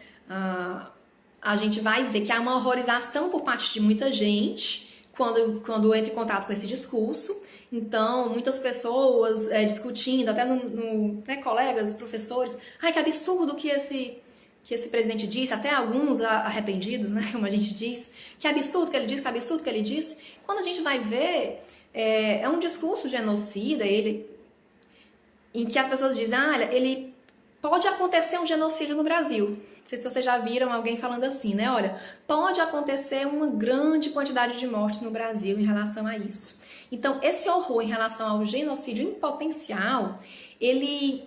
a gente vai ver que há uma horrorização por parte de muita gente quando entra em contato com esse discurso. Então, muitas pessoas discutindo, até né, colegas, professores, ai, que absurdo que esse presidente disse, até alguns arrependidos, né, como a gente diz, que absurdo que ele disse, que absurdo que ele disse. Quando a gente vai ver, é um discurso genocida, em que as pessoas dizem, olha, ele pode acontecer um genocídio no Brasil. Não sei se vocês já viram alguém falando assim, né? Olha, pode acontecer uma grande quantidade de mortes no Brasil em relação a isso. Então, esse horror em relação ao genocídio em potencial, ele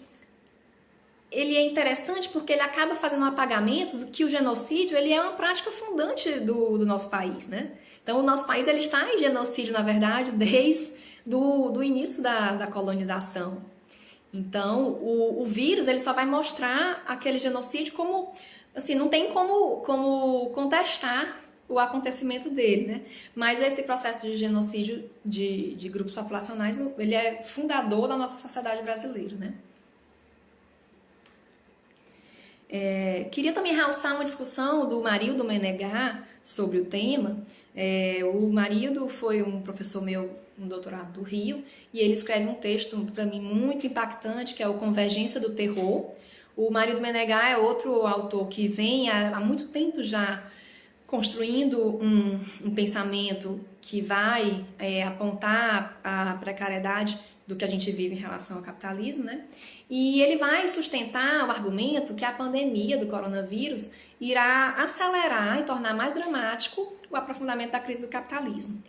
é interessante porque ele acaba fazendo um apagamento do que o genocídio ele é uma prática fundante do nosso país, né? Então, o nosso país ele está em genocídio, na verdade, desde do início da colonização. Então, o vírus ele só vai mostrar aquele genocídio como, assim, não tem como contestar o acontecimento dele, né? Mas esse processo de genocídio de grupos populacionais, ele é fundador da nossa sociedade brasileira, né? Queria também realçar uma discussão do Marildo Menegá sobre o tema. O Marildo foi um professor meu no doutorado do Rio e ele escreve um texto para mim muito impactante que é o Convergência do Terror. O Marildo Menegá é outro autor que vem há muito tempo já construindo um pensamento que vai apontar a precariedade do que a gente vive em relação ao capitalismo, né? E ele vai sustentar o argumento que a pandemia do coronavírus irá acelerar e tornar mais dramático o aprofundamento da crise do capitalismo.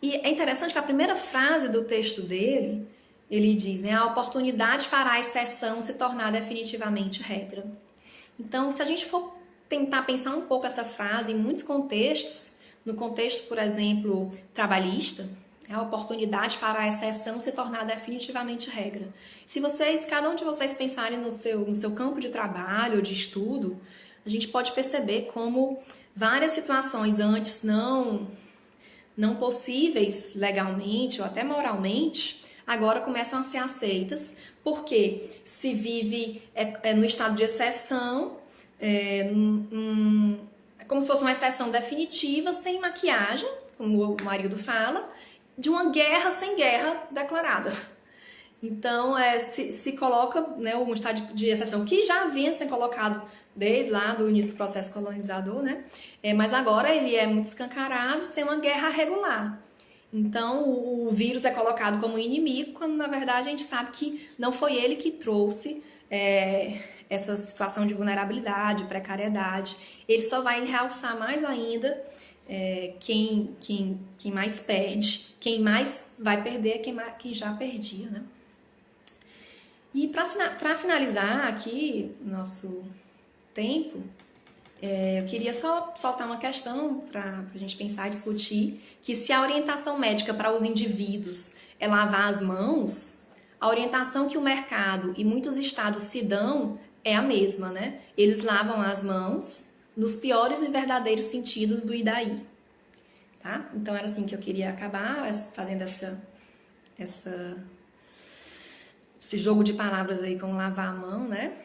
E é interessante que a primeira frase do texto dele, ele diz, né, a oportunidade fará a exceção se tornar definitivamente regra. Então, se a gente for tentar pensar um pouco essa frase em muitos contextos, no contexto, por exemplo, trabalhista, a oportunidade fará a exceção se tornar definitivamente regra. Se cada um de vocês pensarem no seu campo de trabalho ou de estudo, a gente pode perceber como várias situações antes não possíveis legalmente ou até moralmente, agora começam a ser aceitas, porque se vive no estado de exceção, é como se fosse uma exceção definitiva, sem maquiagem, como o Marildo fala, de uma guerra sem guerra declarada. Então, se coloca, né, um estado de exceção que já vinha sendo colocado desde lá do início do processo colonizador, né? Mas agora ele é muito escancarado ser uma guerra regular. Então, o vírus é colocado como inimigo, quando na verdade a gente sabe que não foi ele que trouxe essa situação de vulnerabilidade, precariedade. Ele só vai realçar mais ainda quem mais perde, quem mais vai perder é quem já perdia, né? E para finalizar aqui nosso tempo, eu queria só soltar uma questão para a gente pensar e discutir, que se a orientação médica para os indivíduos é lavar as mãos, a orientação que o mercado e muitos estados se dão é a mesma, né? Eles lavam as mãos nos piores e verdadeiros sentidos do Idaí. Tá? Então era assim que eu queria acabar fazendo esse jogo de palavras aí com lavar a mão, né?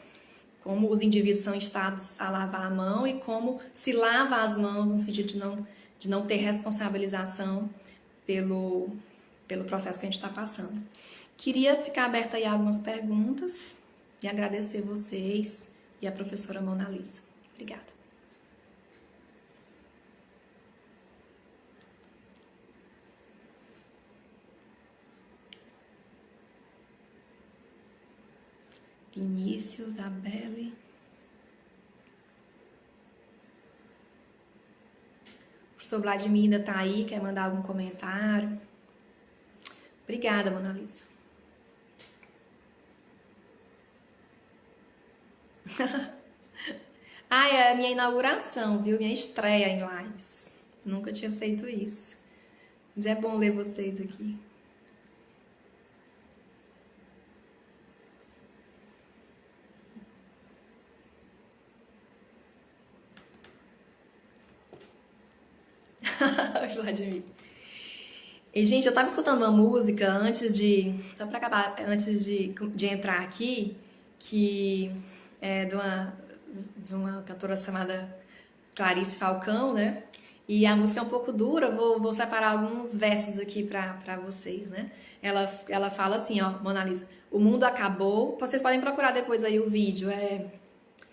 Como os indivíduos são instados a lavar a mão e como se lava as mãos no sentido de não ter responsabilização pelo processo que a gente está passando. Queria ficar aberta aí a algumas perguntas e agradecer vocês e a professora Mona Lisa. Obrigada. Vinícius, Abele. O professor Vladimir ainda tá aí, quer mandar algum comentário? Obrigada, Mona Lisa. É a minha inauguração, viu? Minha estreia em lives. Nunca tinha feito isso. Mas é bom ler vocês aqui. Vladimir. E, gente, eu tava escutando uma música só pra acabar, antes de entrar aqui, que é de uma cantora chamada Clarice Falcão, né? E a música é um pouco dura, vou separar alguns versos aqui pra vocês, né? Ela fala assim, ó, Mona Lisa, o mundo acabou, vocês podem procurar depois aí o vídeo,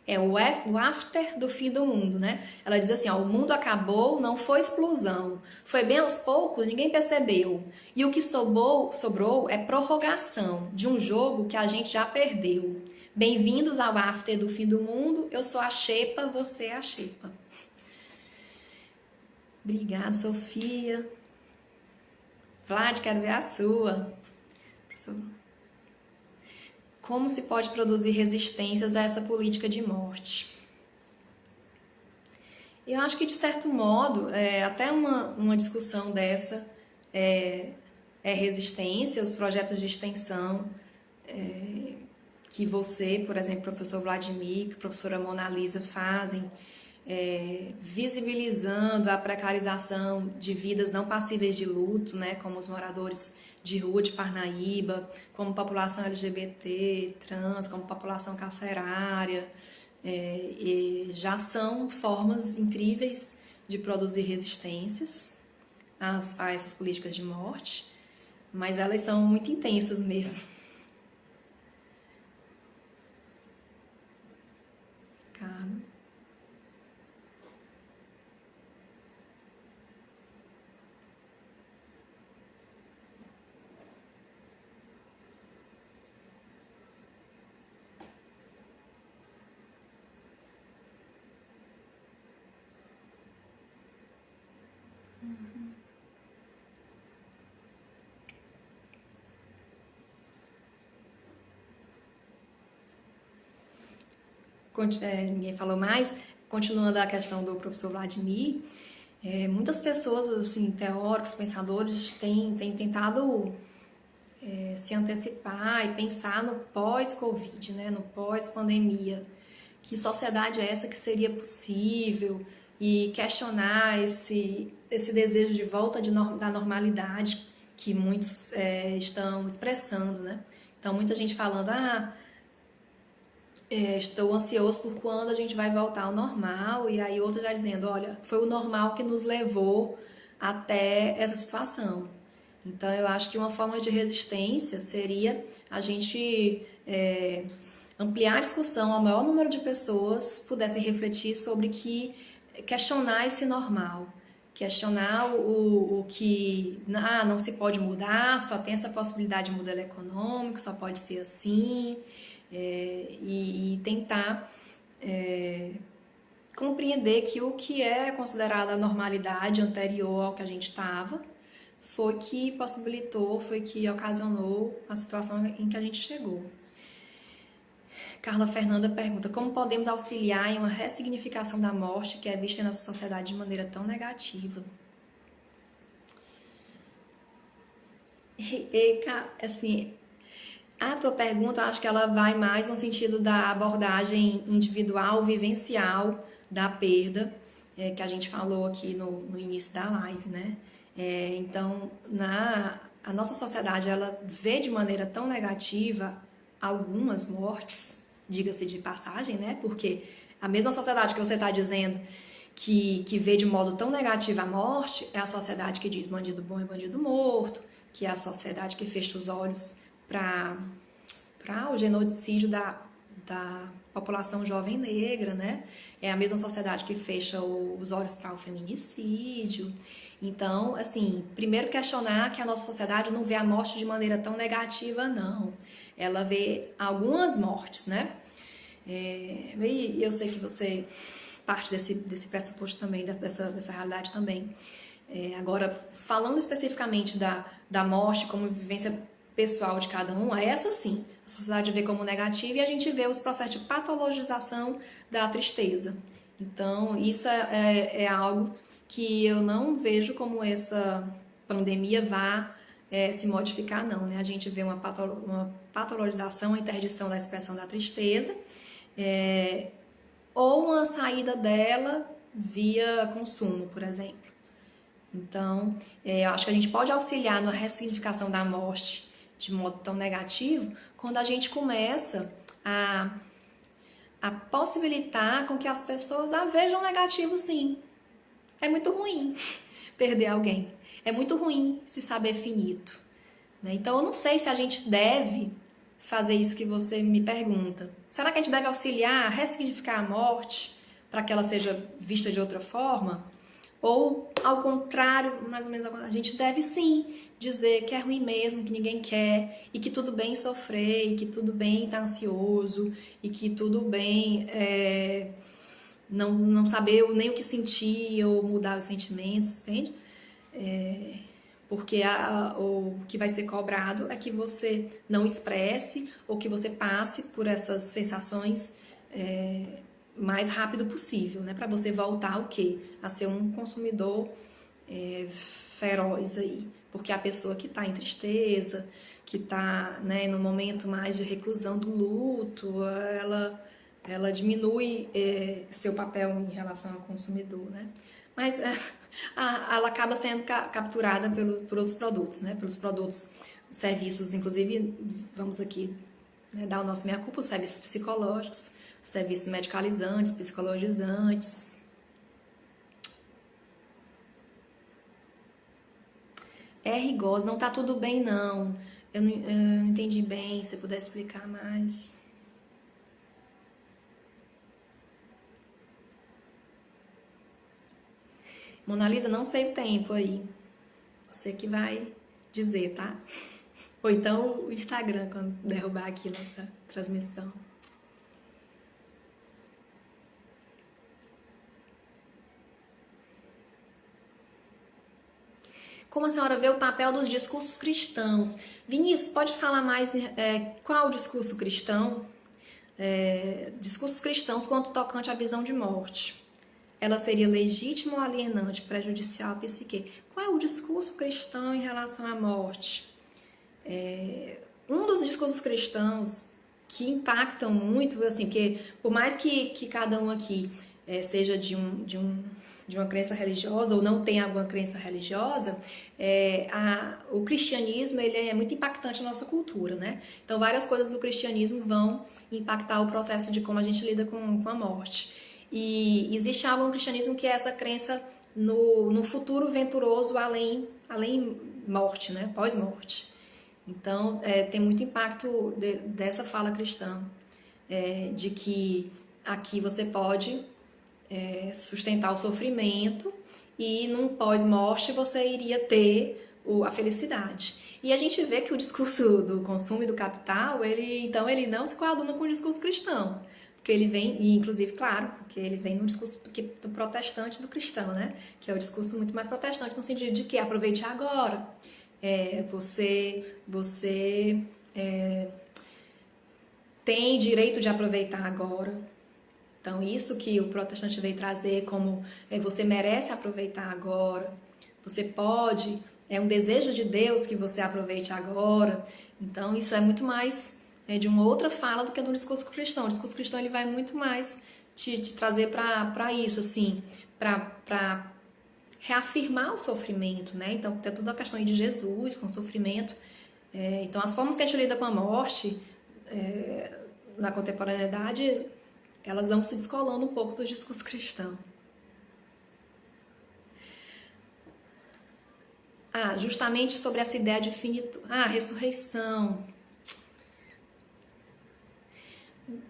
É o after do fim do mundo, né? Ela diz assim, ó, o mundo acabou, não foi explosão. Foi bem aos poucos, ninguém percebeu. E o que sobrou é prorrogação de um jogo que a gente já perdeu. Bem-vindos ao after do fim do mundo. Eu sou a Xepa, você é a Xepa. Obrigada, Sofia. Vlad, quero ver a sua. Como se pode produzir resistências a essa política de morte? Eu acho que, de certo modo, até uma discussão dessa é resistência, os projetos de extensão que você, por exemplo, professor Vladimir, que a professora Mona Lisa fazem, visibilizando a precarização de vidas não passíveis de luto, né, como os moradores de rua de Parnaíba, como população LGBT, trans, como população carcerária, já são formas incríveis de produzir resistências a essas políticas de morte, mas elas são muito intensas mesmo. Ricardo. Ninguém falou mais. Continuando a questão do professor Vladimir, muitas pessoas, assim, teóricos, pensadores, têm tentado se antecipar e pensar no pós-Covid, né, no pós-pandemia. Que sociedade é essa que seria possível? E questionar esse desejo de volta da normalidade que muitos estão expressando, né? Então, muita gente falando, estou ansioso por quando a gente vai voltar ao normal, e aí outros já dizendo, olha, foi o normal que nos levou até essa situação. Então, eu acho que uma forma de resistência seria a gente ampliar a discussão ao maior número de pessoas pudessem refletir sobre questionar esse normal, questionar o que não se pode mudar, só tem essa possibilidade de modelo econômico, só pode ser assim, e tentar compreender que o que é considerado a normalidade anterior ao que a gente estava foi que possibilitou, foi que ocasionou a situação em que a gente chegou. Carla Fernanda pergunta, como podemos auxiliar em uma ressignificação da morte que é vista em nossa sociedade de maneira tão negativa? Assim, a tua pergunta, eu acho que ela vai mais no sentido da abordagem individual, vivencial da perda, que a gente falou aqui no início da live, né? Então, a nossa sociedade, ela vê de maneira tão negativa algumas mortes, diga-se de passagem, né? Porque a mesma sociedade que você está dizendo que vê de modo tão negativo a morte é a sociedade que diz bandido bom é bandido morto, que é a sociedade que fecha os olhos para o genocídio da população jovem negra, né? É a mesma sociedade que fecha os olhos para o feminicídio. Então, assim, primeiro questionar que a nossa sociedade não vê a morte de maneira tão negativa, não. Ela vê algumas mortes, né? E eu sei que você parte desse pressuposto também, dessa realidade também. Agora, falando especificamente da morte como vivência pessoal de cada um, essa sim, a sociedade vê como negativa e a gente vê os processos de patologização da tristeza. Então, isso é algo que eu não vejo como essa pandemia vá se modificar, não, né? A gente vê uma patologização, uma interdição da expressão da tristeza, ou uma saída dela via consumo, por exemplo. Então, eu acho que a gente pode auxiliar na ressignificação da morte de modo tão negativo quando a gente começa a possibilitar com que as pessoas a vejam negativo, sim. É muito ruim perder alguém. É muito ruim se saber finito. Né? Então, eu não sei se a gente deve fazer isso que você me pergunta. Será que a gente deve auxiliar, ressignificar a morte para que ela seja vista de outra forma? Ou, ao contrário, mais ou menos, a gente deve sim dizer que é ruim mesmo, que ninguém quer, e que tudo bem sofrer, e que tudo bem estar ansioso, e que tudo bem não saber nem o que sentir ou mudar os sentimentos, entende? Porque o que vai ser cobrado é que você não expresse ou que você passe por essas sensações mais rápido possível, né? Para você voltar o quê? A ser um consumidor feroz aí. Porque a pessoa que está em tristeza, que está, né, no momento mais de reclusão do luto, ela diminui seu papel em relação ao consumidor, né? Mas ela acaba sendo capturada por outros produtos, né? Pelos produtos, serviços, inclusive, vamos aqui, né, dar o nosso meia-culpa, os serviços psicológicos, serviços medicalizantes, psicologizantes. Rigos, não tá tudo bem não. Eu não entendi bem, se você puder explicar mais. Mona Lisa, não sei o tempo aí. Você que vai dizer, tá? Ou então o Instagram, quando derrubar aqui nossa transmissão. Como a senhora vê o papel dos discursos cristãos? Vinícius, pode falar mais qual o discurso cristão? Discursos cristãos quanto tocante à visão de morte. Ela seria legítima ou alienante, prejudicial à psique? Qual é o discurso cristão em relação à morte? Um dos discursos cristãos que impactam muito, assim, porque por mais que cada um aqui seja de uma crença religiosa ou não tenha alguma crença religiosa, o cristianismo ele é muito impactante na nossa cultura, né? Então várias coisas do cristianismo vão impactar o processo de como a gente lida com a morte. E existe algo no cristianismo que é essa crença no futuro venturoso além morte, né? Pós-morte. Então, tem muito impacto dessa fala cristã, de que aqui você pode sustentar o sofrimento e num pós-morte você iria ter a felicidade. E a gente vê que o discurso do consumo e do capital, ele não se coaduna com o discurso cristão. Porque ele vem, e inclusive, claro, porque ele vem no discurso do protestante e do cristão, né? Que é o discurso muito mais protestante, no sentido de que aproveite agora. Você tem direito de aproveitar agora. Então, isso que o protestante veio trazer como você merece aproveitar agora, você pode, é um desejo de Deus que você aproveite agora. Então, isso é muito mais de uma outra fala do que do discurso cristão. O discurso cristão ele vai muito mais te trazer para isso, assim, para reafirmar o sofrimento, né? Então, tem toda a questão aí de Jesus com o sofrimento. Então, as formas que a gente lida com a morte na contemporaneidade, elas vão se descolando um pouco do discurso cristão. Justamente sobre essa ideia de finitude. Ressurreição.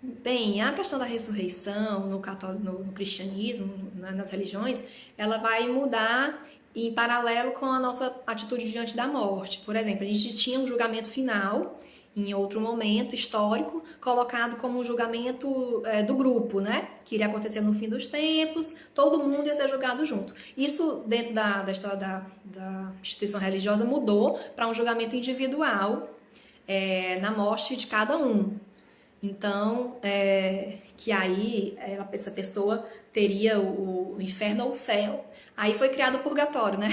Bem, a questão da ressurreição no cristianismo, nas religiões, ela vai mudar em paralelo com a nossa atitude diante da morte. Por exemplo, a gente tinha um julgamento final em outro momento histórico, colocado como um julgamento do grupo, né? Que iria acontecer no fim dos tempos, todo mundo ia ser julgado junto. Isso, dentro da história da instituição religiosa, mudou para um julgamento individual na morte de cada um. Então, que aí essa pessoa teria o inferno ou o céu. Aí foi criado o purgatório, né?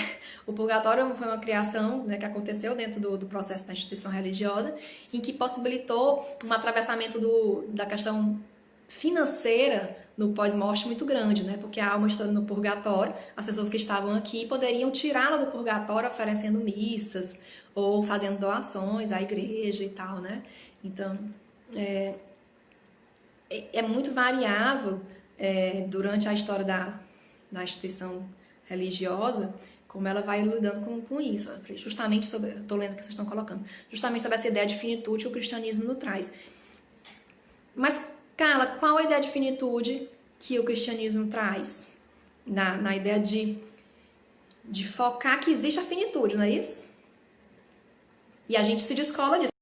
O purgatório foi uma criação, né, que aconteceu dentro do processo da instituição religiosa, em que possibilitou um atravessamento da questão financeira no pós-morte muito grande, né? Porque a alma estando no purgatório, as pessoas que estavam aqui poderiam tirá-la do purgatório oferecendo missas ou fazendo doações à igreja e tal, né? Então, é muito variável durante a história da instituição religiosa como ela vai lidando com isso, justamente sobre, estou lendo o que vocês estão colocando, justamente sobre essa ideia de finitude que o cristianismo nos traz. Mas, Carla, qual a ideia de finitude que o cristianismo traz? Na ideia de focar que existe a finitude, não é isso? E a gente se descola disso.